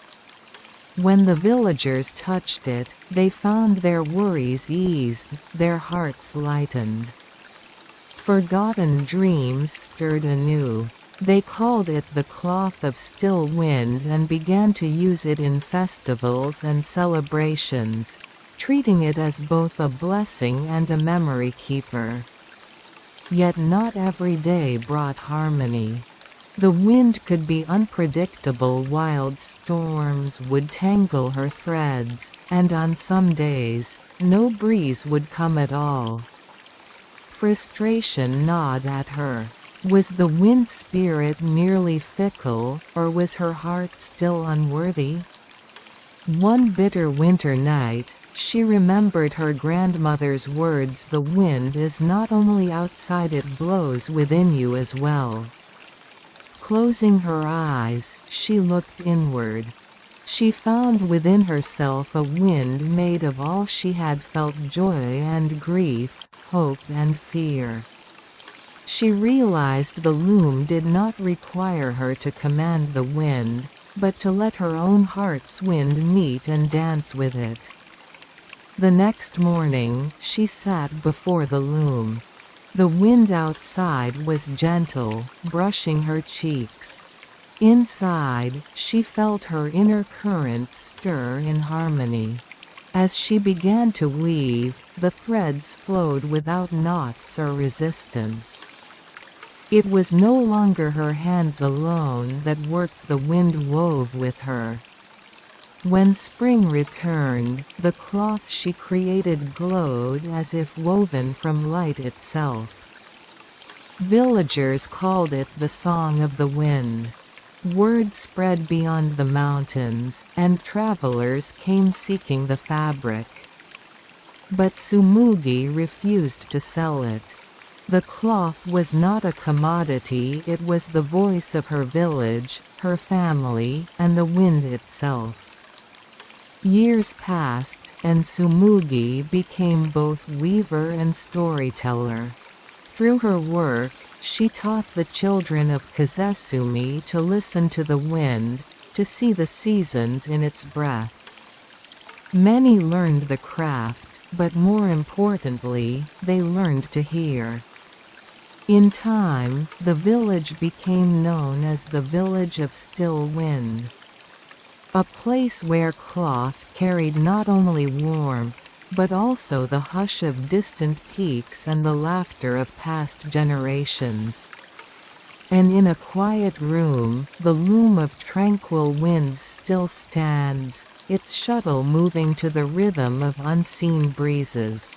When the villagers touched it, they found their worries eased, their hearts lightened. Forgotten dreams stirred anew. They called it the cloth of still wind and began to use it in festivals and celebrations, treating it as both a blessing and a memory keeper. Yet not every day brought harmony. The wind could be unpredictable. Wild storms would tangle her threads, and on some days, no breeze would come at all. Frustration gnawed at her. Was the wind spirit merely fickle, or was her heart still unworthy? One bitter winter night, she remembered her grandmother's words: "The wind is not only outside, it blows within you as well." Closing her eyes, she looked inward. She found within herself a wind made of all she had felt: joy and grief, hope and fear. She realized the loom did not require her to command the wind, but to let her own heart's wind meet and dance with it. The next morning, she sat before the loom. The wind outside was gentle, brushing her cheeks. Inside, she felt her inner current stir in harmony. As she began to weave, the threads flowed without knots or resistance. It was no longer her hands alone that worked, the wind wove with her. When spring returned, the cloth she created glowed as if woven from light itself. Villagers called it the Song of the Wind. Word spread beyond the mountains, and travelers came seeking the fabric. But Tsumugi refused to sell it. The cloth was not a commodity, it was the voice of her village, her family, and the wind itself. Years passed, and Tsumugi became both weaver and storyteller. Through her work, she taught the children of Kazesumi to listen to the wind, to see the seasons in its breath. Many learned the craft, but more importantly, they learned to hear. In time, the village became known as the Village of Still Wind. A place where cloth carried not only warmth, but also the hush of distant peaks and the laughter of past generations. And in a quiet room, the loom of tranquil winds still stands, its shuttle moving to the rhythm of unseen breezes.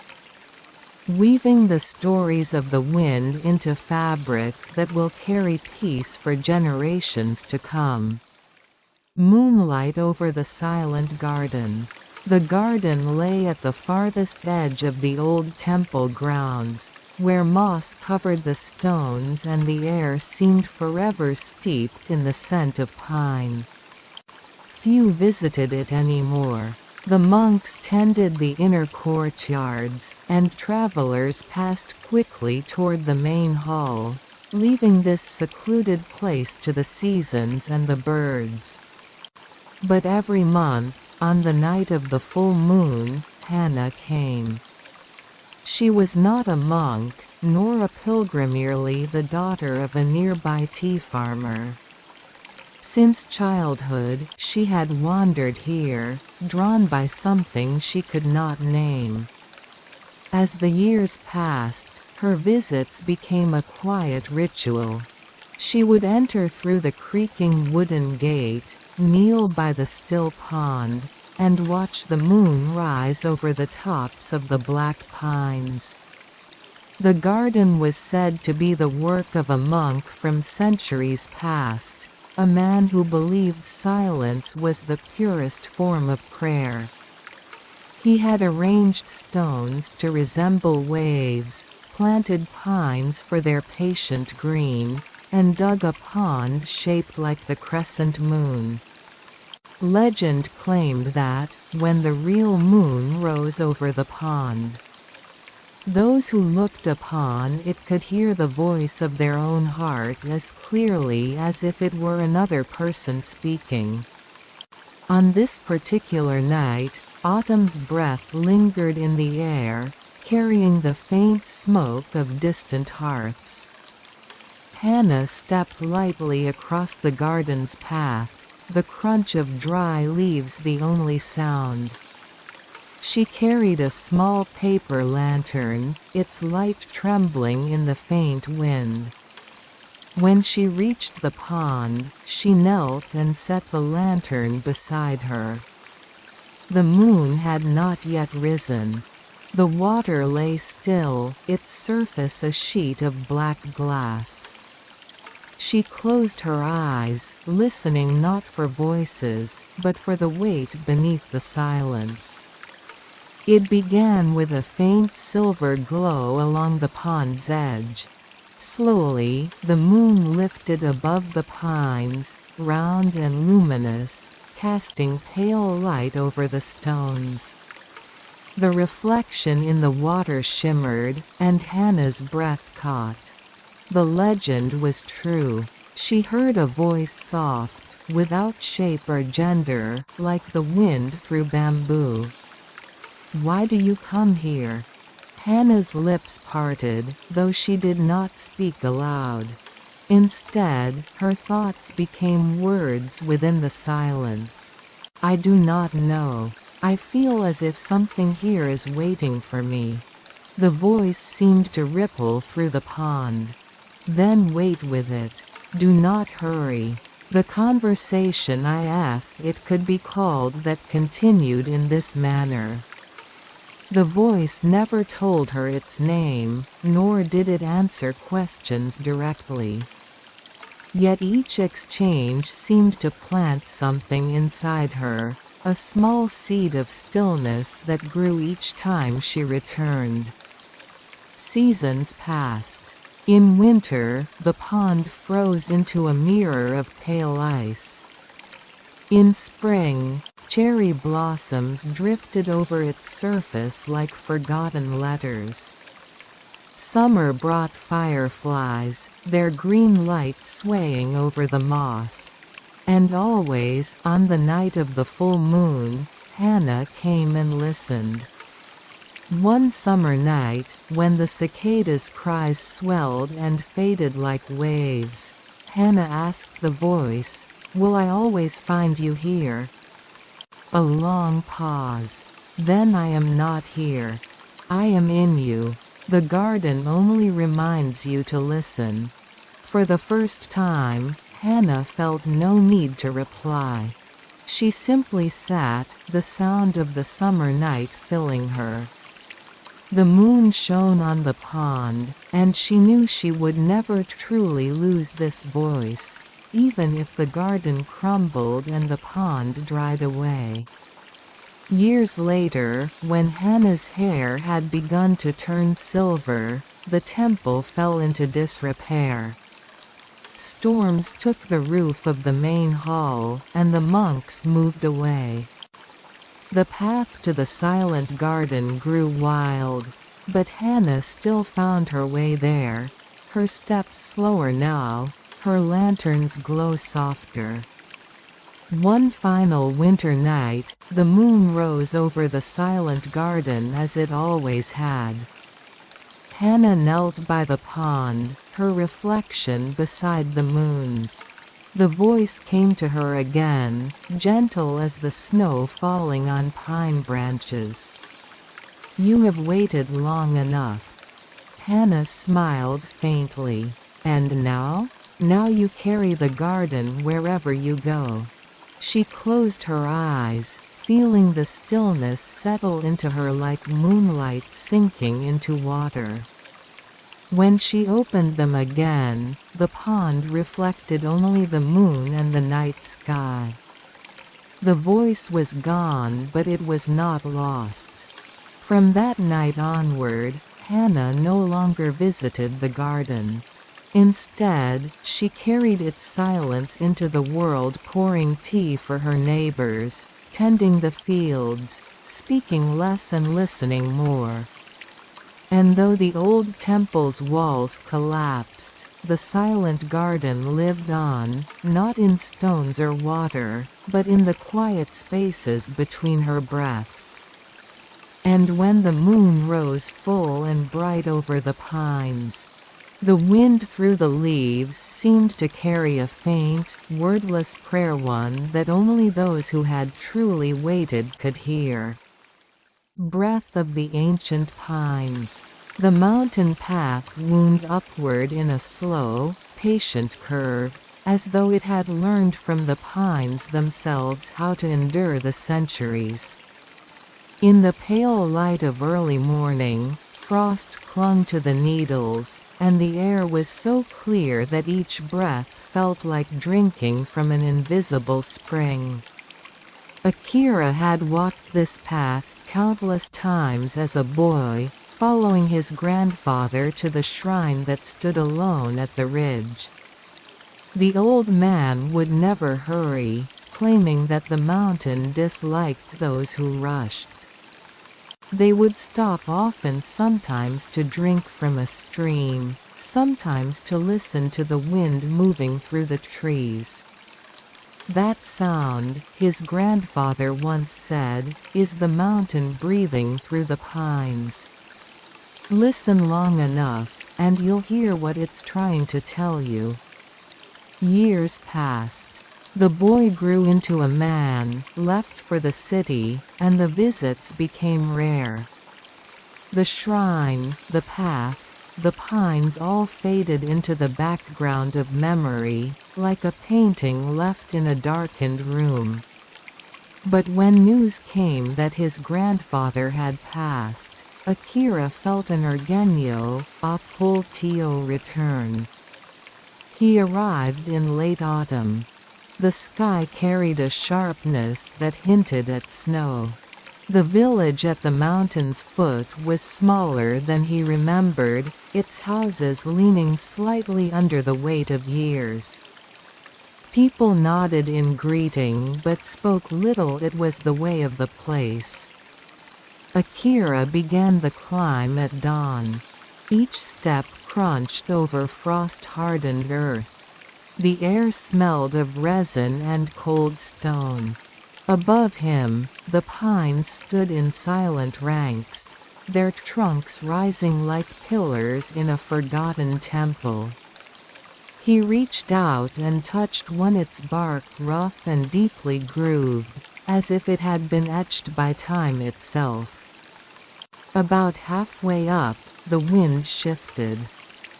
Weaving the stories of the wind into fabric that will carry peace for generations to come. Moonlight over the silent garden. The garden lay at the farthest edge of the old temple grounds, where moss covered the stones and the air seemed forever steeped in the scent of pine. Few visited it anymore. The monks tended the inner courtyards, and travelers passed quickly toward the main hall, leaving this secluded place to the seasons and the birds. But every month, on the night of the full moon, Hannah came. She was not a monk, nor a pilgrim, merely the daughter of a nearby tea farmer. Since childhood, she had wandered here, drawn by something she could not name. As the years passed, her visits became a quiet ritual. She would enter through the creaking wooden gate, kneel by the still pond, and watch the moon rise over the tops of the black pines. The garden was said to be the work of a monk from centuries past, a man who believed silence was the purest form of prayer. He had arranged stones to resemble waves, planted pines for their patient green, and dug a pond shaped like the crescent moon. Legend claimed that, when the real moon rose over the pond, those who looked upon it could hear the voice of their own heart as clearly as if it were another person speaking. On this particular night, autumn's breath lingered in the air, carrying the faint smoke of distant hearths. Hannah stepped lightly across the garden's path, the crunch of dry leaves the only sound. She carried a small paper lantern, its light trembling in the faint wind. When she reached the pond, she knelt and set the lantern beside her. The moon had not yet risen. The water lay still, its surface a sheet of black glass. She closed her eyes, listening not for voices, but for the weight beneath the silence. It began with a faint silver glow along the pond's edge. Slowly, the moon lifted above the pines, round and luminous, casting pale light over the stones. The reflection in the water shimmered, and Hannah's breath caught. The legend was true. She heard a voice soft, without shape or gender, like the wind through bamboo. "Why do you come here?" Hannah's lips parted, though she did not speak aloud. Instead, her thoughts became words within the silence. "I do not know. I feel as if something here is waiting for me." The voice seemed to ripple through the pond. "Then wait with it. Do not hurry." The conversation, if it could be called that, continued in this manner. The voice never told her its name, nor did it answer questions directly. Yet each exchange seemed to plant something inside her, a small seed of stillness that grew each time she returned. Seasons passed. In winter, the pond froze into a mirror of pale ice. In spring, cherry blossoms drifted over its surface like forgotten letters. Summer brought fireflies, their green light swaying over the moss. And always, on the night of the full moon, Hannah came and listened. One summer night, when the cicadas' cries swelled and faded like waves, Hannah asked the voice, "Will I always find you here?" A long pause. "Then I am not here. I am in you. The garden only reminds you to listen." For the first time, Hannah felt no need to reply. She simply sat, the sound of the summer night filling her. The moon shone on the pond, and she knew she would never truly lose this voice, even if the garden crumbled and the pond dried away. Years later, when Hannah's hair had begun to turn silver, the temple fell into disrepair. Storms took the roof of the main hall, and the monks moved away. The path to the silent garden grew wild, but Hannah still found her way there, her steps slower now, her lantern's glow softer. One final winter night, the moon rose over the silent garden as it always had. Hannah knelt by the pond, her reflection beside the moon's. The voice came to her again, gentle as the snow falling on pine branches. "You have waited long enough." Hannah smiled faintly. "And now? Now you carry the garden wherever you go." She closed her eyes, feeling the stillness settle into her like moonlight sinking into water. When she opened them again, the pond reflected only the moon and the night sky. The voice was gone, but it was not lost. From that night onward, Hannah no longer visited the garden. Instead, she carried its silence into the world, pouring tea for her neighbors, tending the fields, speaking less and listening more. And though the old temple's walls collapsed, the silent garden lived on, not in stones or water, but in the quiet spaces between her breaths. And when the moon rose full and bright over the pines, the wind through the leaves seemed to carry a faint, wordless prayer, one that only those who had truly waited could hear. Breath of the ancient pines. The mountain path wound upward in a slow, patient curve, as though it had learned from the pines themselves how to endure the centuries. In the pale light of early morning, frost clung to the needles, and the air was so clear that each breath felt like drinking from an invisible spring. Akira had walked this path countless times as a boy, following his grandfather to the shrine that stood alone at the ridge. The old man would never hurry, claiming that the mountain disliked those who rushed. They would stop often, sometimes to drink from a stream, sometimes to listen to the wind moving through the trees. That sound, his grandfather once said, is the mountain breathing through the pines. Listen long enough, and you'll hear what it's trying to tell you. Years passed. The boy grew into a man, left for the city, and the visits became rare. The shrine, the path, the pines all faded into the background of memory, like a painting left in a darkened room. But when news came that his grandfather had passed, Akira felt an orgenyo, apultio return. He arrived in late autumn. The sky carried a sharpness that hinted at snow. The village at the mountain's foot was smaller than he remembered, its houses leaning slightly under the weight of years. People nodded in greeting but spoke little. It was the way of the place. Akira began the climb at dawn. Each step crunched over frost-hardened earth. The air smelled of resin and cold stone. Above him, the pines stood in silent ranks, their trunks rising like pillars in a forgotten temple. He reached out and touched one, its bark rough and deeply grooved, as if it had been etched by time itself. About halfway up, the wind shifted.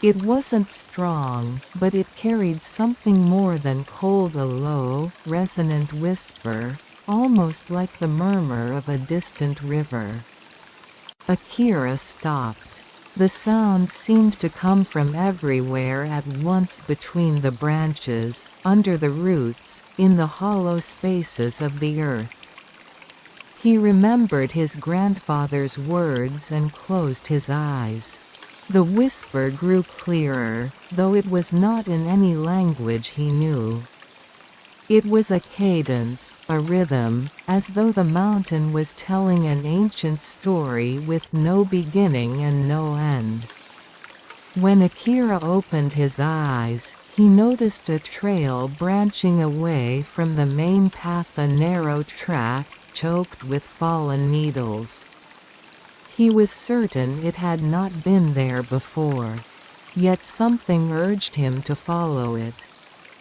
It wasn't strong, but it carried something more than cold, a low, resonant whisper, almost like the murmur of a distant river. Akira stopped. The sound seemed to come from everywhere at once, between the branches, under the roots, in the hollow spaces of the earth. He remembered his grandfather's words and closed his eyes. The whisper grew clearer, though it was not in any language he knew. It was a cadence, a rhythm, as though the mountain was telling an ancient story with no beginning and no end. When Akira opened his eyes, he noticed a trail branching away from the main path, a narrow track, choked with fallen needles. He was certain it had not been there before. Yet something urged him to follow it.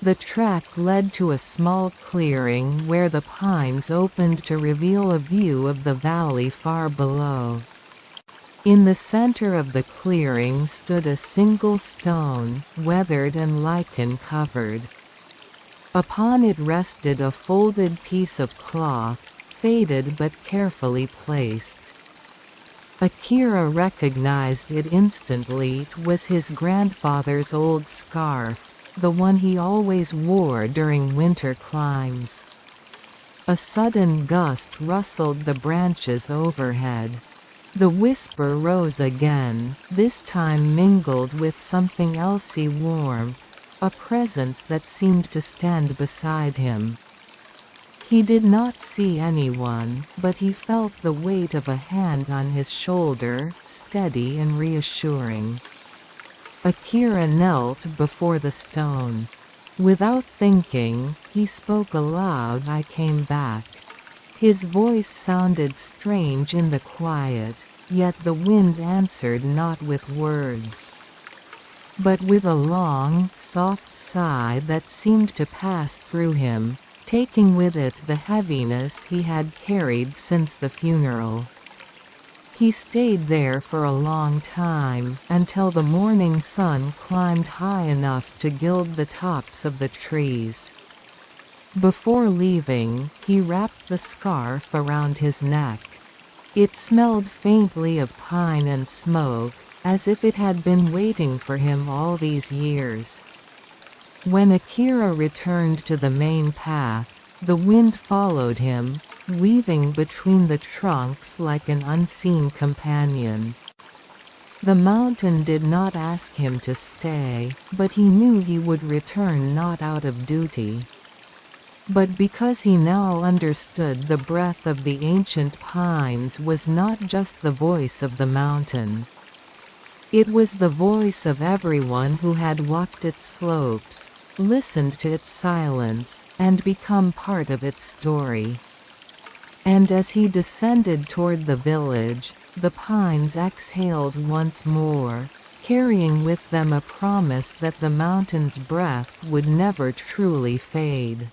The track led to a small clearing where the pines opened to reveal a view of the valley far below. In the center of the clearing stood a single stone, weathered and lichen-covered. Upon it rested a folded piece of cloth, faded but carefully placed. Akira recognized it instantly. It was his grandfather's old scarf, the one he always wore during winter climbs. A sudden gust rustled the branches overhead. The whisper rose again, this time mingled with something else, warm, a presence that seemed to stand beside him. He did not see anyone, but he felt the weight of a hand on his shoulder, steady and reassuring. Akira knelt before the stone. Without thinking, he spoke aloud, "I came back." His voice sounded strange in the quiet, yet the wind answered not with words, but with a long, soft sigh that seemed to pass through him, taking with it the heaviness he had carried since the funeral. He stayed there for a long time, until the morning sun climbed high enough to gild the tops of the trees. Before leaving, he wrapped the scarf around his neck. It smelled faintly of pine and smoke, as if it had been waiting for him all these years. When Akira returned to the main path, the wind followed him, weaving between the trunks like an unseen companion. The mountain did not ask him to stay, but he knew he would return not out of duty, but because he now understood the breath of the ancient pines was not just the voice of the mountain. It was the voice of everyone who had walked its slopes, listened to its silence, and become part of its story. And as he descended toward the village, the pines exhaled once more, carrying with them a promise that the mountain's breath would never truly fade.